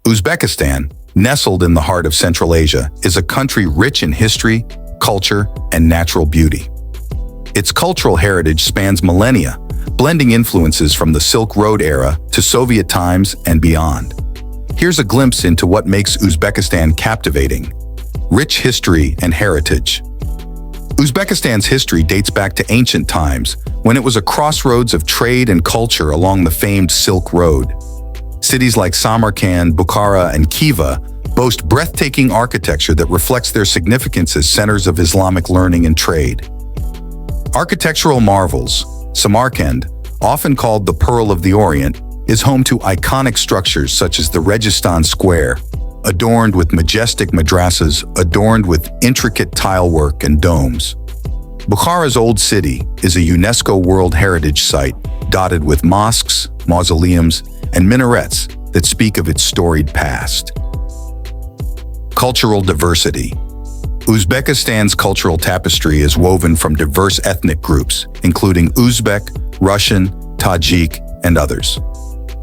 Uzbekistan, nestled in the heart of Central Asia, is a country rich in history, culture, and natural beauty. Its cultural heritage spans millennia, blending influences from the Silk Road era to Soviet times and beyond. Here's a glimpse into what makes Uzbekistan captivating: rich history and heritage. Uzbekistan's history dates back to ancient times, when it was a crossroads of trade and culture along the famed Silk Road. Cities like Samarkand, Bukhara, and Khiva boast breathtaking architecture that reflects their significance as centers of Islamic learning and trade. Architectural marvels: Samarkand, often called the Pearl of the Orient, is home to iconic structures such as the Richest Square, adorned with majestic madrasas adorned with intricate tilework and domes. Bukhara's Old City is a UNESCO World Heritage Site dotted with mosques, mausoleums, and minarets that speak of its storied past. Cultural diversity. Uzbekistan's cultural tapestry is woven from diverse ethnic groups, including Uzbek, Russian, Tajik, and others.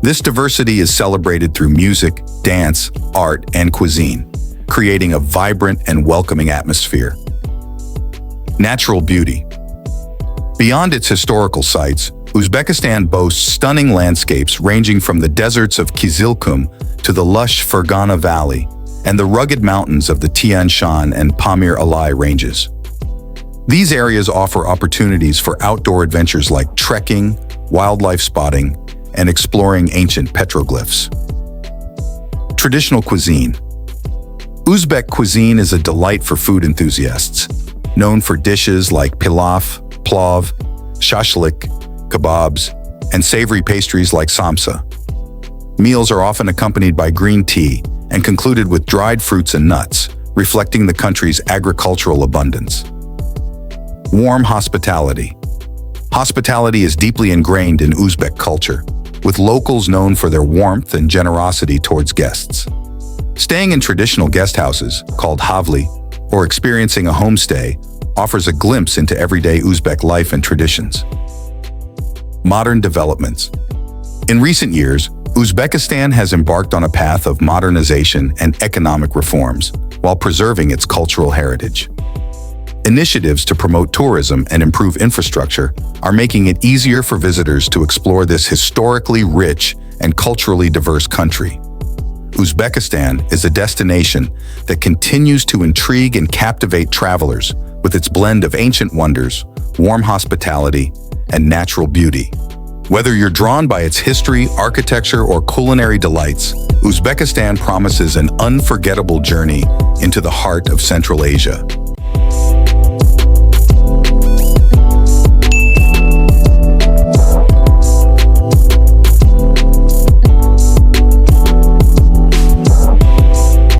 This diversity is celebrated through music, dance, art, and cuisine, creating a vibrant and welcoming atmosphere. Natural beauty. Beyond its historical sites, Uzbekistan boasts stunning landscapes ranging from the deserts of Kizilkum to the lush Fergana Valley and the rugged mountains of the Tian Shan and Pamir Alai ranges. These areas offer opportunities for outdoor adventures like trekking, wildlife spotting, and exploring ancient petroglyphs. Traditional cuisine. Uzbek cuisine is a delight for food enthusiasts, known for dishes like pilaf, plov, shashlik, kebabs, and savory pastries like samsa. Meals are often accompanied by green tea and concluded with dried fruits and nuts, reflecting the country's agricultural abundance. Warm hospitality. Hospitality is deeply ingrained in Uzbek culture, with locals known for their warmth and generosity towards guests. Staying in traditional guest houses, called havli, or experiencing a homestay, offers a glimpse into everyday Uzbek life and traditions. Modern developments. In recent years, Uzbekistan has embarked on a path of modernization and economic reforms, while preserving its cultural heritage. Initiatives to promote tourism and improve infrastructure are making it easier for visitors to explore this historically rich and culturally diverse country. Uzbekistan is a destination that continues to intrigue and captivate travelers with its blend of ancient wonders, warm hospitality, and natural beauty. Whether you're drawn by its history, architecture, or culinary delights, Uzbekistan promises an unforgettable journey into the heart of Central Asia.